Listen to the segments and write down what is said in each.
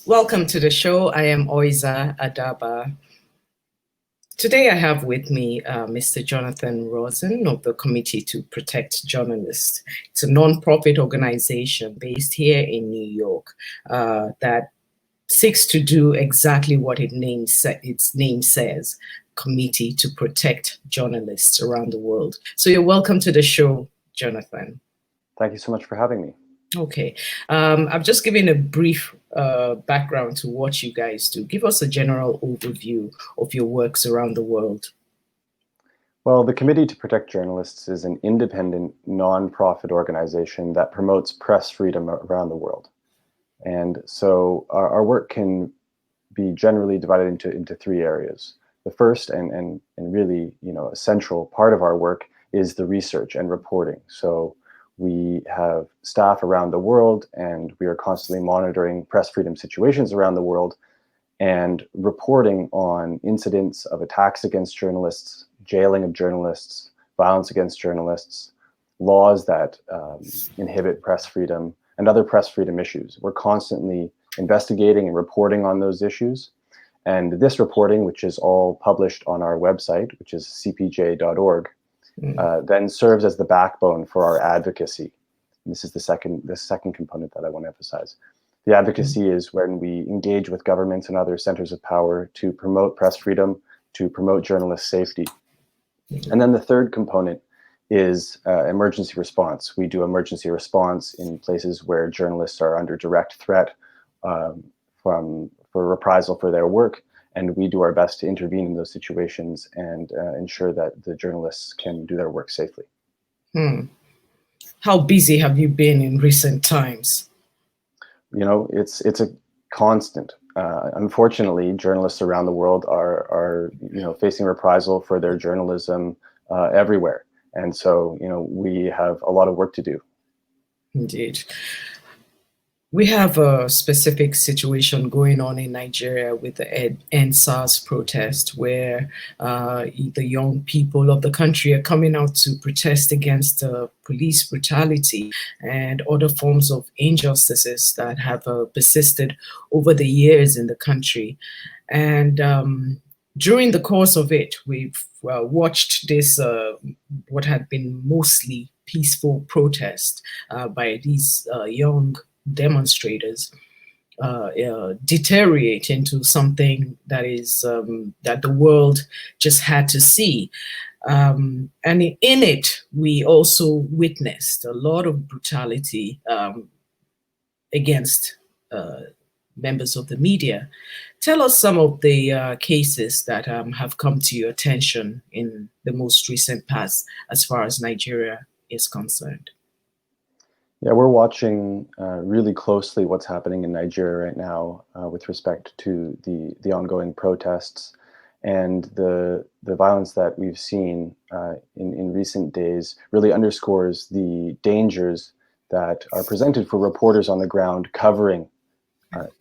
Welcome to the show. I am Oiza Adaba. Today I have with me Mr. Jonathan Rosen of the Committee to Protect Journalists. It's a non-profit organization based here in New York that seeks to do exactly what its name says, Committee to Protect Journalists around the world. So you're welcome to the show, Jonathan. Thank you so much for having me. Okay. I've just given a brief background to what you guys do. Give us a general overview of your works around the world. Well, the Committee to Protect Journalists is an independent, non-profit organization that promotes press freedom around the world. And so our work can be generally divided into three areas. The first and really a central part of our work is the research and reporting. So we have staff around the world, and we are constantly monitoring press freedom situations around the world and reporting on incidents of attacks against journalists, jailing of journalists, violence against journalists, laws that inhibit press freedom, and other press freedom issues. We're constantly investigating and reporting on those issues. And this reporting, which is all published on our website, which is cpj.org, then serves as the backbone for our advocacy. And this is the second component that I want to emphasize. The advocacy is when we engage with governments and other centers of power to promote press freedom, to promote journalist safety. And then the third component is emergency response. We do emergency response in places where journalists are under direct threat for reprisal for their work. And we do our best to intervene in those situations and ensure that the journalists can do their work safely. How busy have you been in recent times? It's a constant. Unfortunately, journalists around the world are facing reprisal for their journalism everywhere. And so, we have a lot of work to do. Indeed. We have a specific situation going on in Nigeria with the Endsars protest, where the young people of the country are coming out to protest against police brutality and other forms of injustices that have persisted over the years in the country. And during the course of it, we've watched this, what had been mostly peaceful protest by these young demonstrators deteriorate into something that is that the world just had to see. And in it, we also witnessed a lot of brutality against members of the media. Tell us some of the cases that have come to your attention in the most recent past as far as Nigeria is concerned. Yeah, we're watching really closely what's happening in Nigeria right now with respect to the ongoing protests and the violence that we've seen in recent days really underscores the dangers that are presented for reporters on the ground covering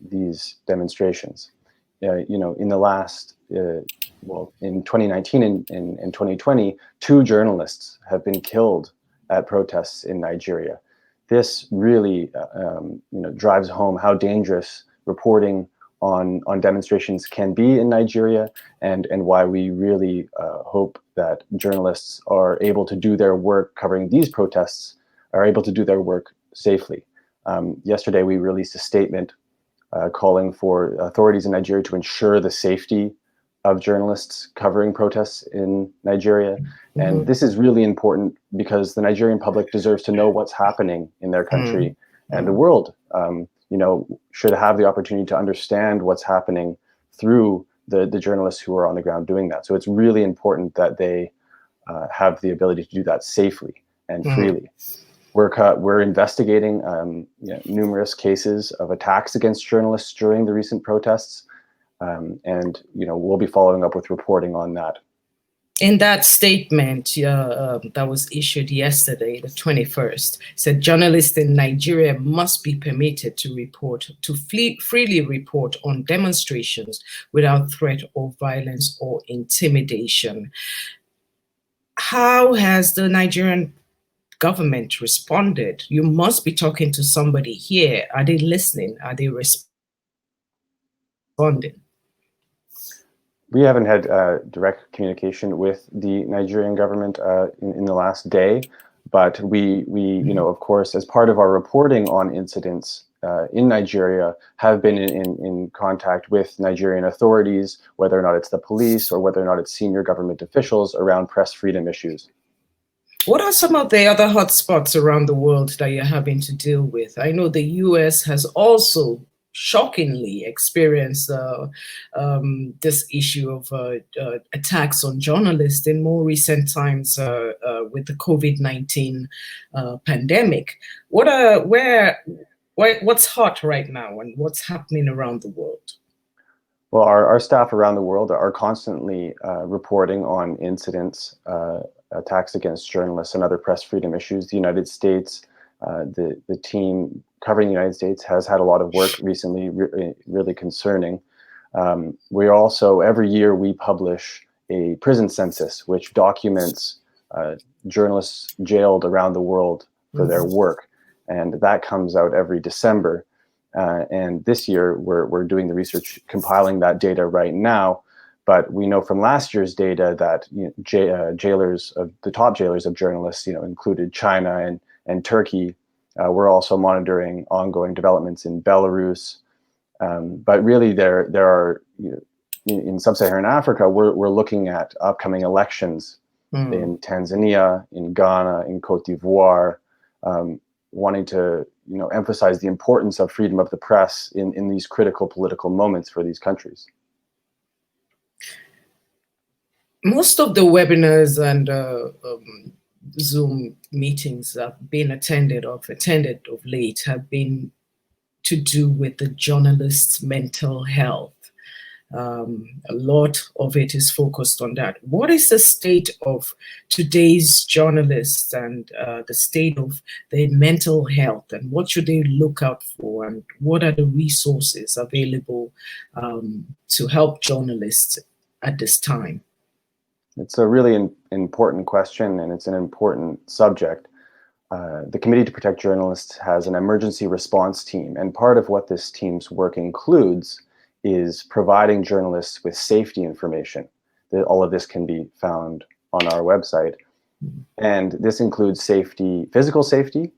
these demonstrations. In the last, in 2019 and 2020, 2 journalists have been killed at protests in Nigeria. This really, drives home how dangerous reporting on demonstrations can be in Nigeria, and why we really hope that journalists are able to do their work covering these protests, are able to do their work safely. Yesterday, we released a statement calling for authorities in Nigeria to ensure the safety of journalists covering protests in Nigeria. And this is really important because the Nigerian public deserves to know what's happening in their country, and the world, should have the opportunity to understand what's happening through the journalists who are on the ground doing that. So it's really important that they have the ability to do that safely and freely. We're investigating numerous cases of attacks against journalists during the recent protests. And we'll be following up with reporting on that. In that statement that was issued yesterday, the 21st, said journalists in Nigeria must be permitted to freely report on demonstrations without threat of violence or intimidation. How has the Nigerian government responded? You must be talking to somebody here. Are they listening? Are they responding? responding? We haven't had direct communication with the Nigerian government in the last day, but we of course, as part of our reporting on incidents in Nigeria, have been in contact with Nigerian authorities, whether or not it's the police or whether or not it's senior government officials, around press freedom issues. What are some of the other hotspots around the world that you're having to deal with? I know the US has also shockingly experienced this issue of attacks on journalists in more recent times with the COVID-19 pandemic. What's hot right now, and what's happening around the world? Well, our staff around the world are constantly reporting on incidents, attacks against journalists and other press freedom issues. The United States, the team covering the United States has had a lot of work recently, really concerning. We also, every year we publish a prison census, which documents journalists jailed around the world for their work. And that comes out every December. And this year we're doing the research, compiling that data right now. But we know from last year's data that the top jailers of journalists, included China and Turkey. We're also monitoring ongoing developments in Belarus. But really, there are, in sub-Saharan Africa, we're looking at upcoming elections in Tanzania, in Ghana, in Cote d'Ivoire, wanting to emphasize the importance of freedom of the press in these critical political moments for these countries. Most of the webinars and Zoom meetings I've been attended of late have been to do with the journalist's mental health. A lot of it is focused on that. What is the state of today's journalists and the state of their mental health, and what should they look out for, and what are the resources available to help journalists at this time? It's a really important question, and it's an important subject. The Committee to Protect Journalists has an emergency response team, and part of what this team's work includes is providing journalists with safety information. All of this can be found on our website. And this includes safety, physical safety,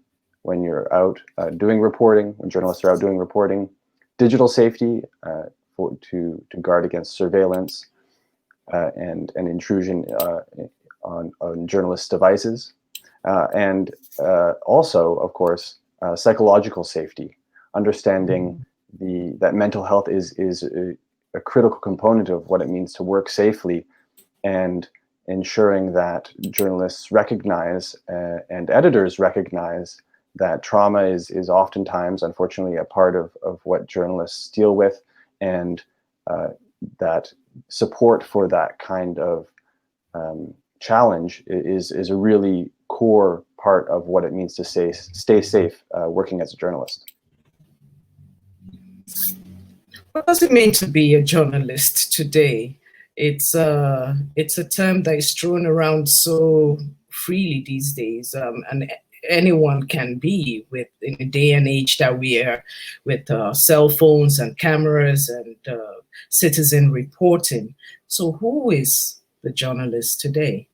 when you're out doing reporting, when journalists are out doing reporting, digital safety to guard against surveillance and intrusion on journalists' devices. And also, of course, psychological safety, understanding that mental health is a critical component of what it means to work safely, and ensuring that journalists recognize and editors recognize that trauma is oftentimes, unfortunately, a part of what journalists deal with, and that support for that kind of challenge is a really core part of what it means to stay safe working as a journalist. What does it mean to be a journalist today? It's a term that is thrown around so freely these days, and anyone can be, in a day and age that we are, with cell phones and cameras and citizen reporting. So who is the journalist today?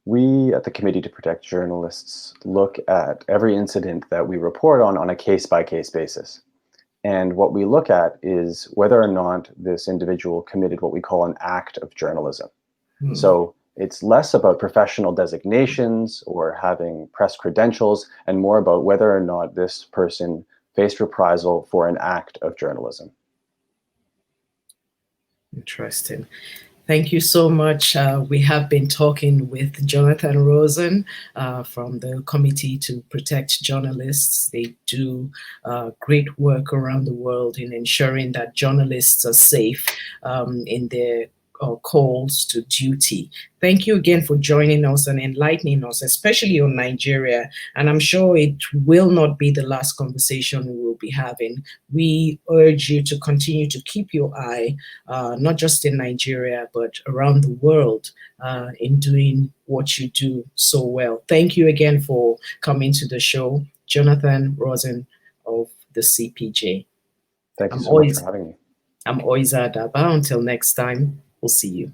We at the Committee to Protect Journalists look at every incident that we report on a case-by-case basis. And what we look at is whether or not this individual committed what we call an act of journalism. So it's less about professional designations or having press credentials, and more about whether or not this person faced reprisal for an act of journalism. Interesting. Thank you so much. We have been talking with Jonathan Rosen from the Committee to Protect Journalists. They do great work around the world in ensuring that journalists are safe in their calls to duty. Thank you again for joining us and enlightening us, especially on Nigeria. And I'm sure it will not be the last conversation we will be having. We urge you to continue to keep your eye, not just in Nigeria, but around the world in doing what you do so well. Thank you again for coming to the show, Jonathan Rosen of the CPJ. Thank you so much for having me. I'm Oiza Daba. Until next time, we'll see you.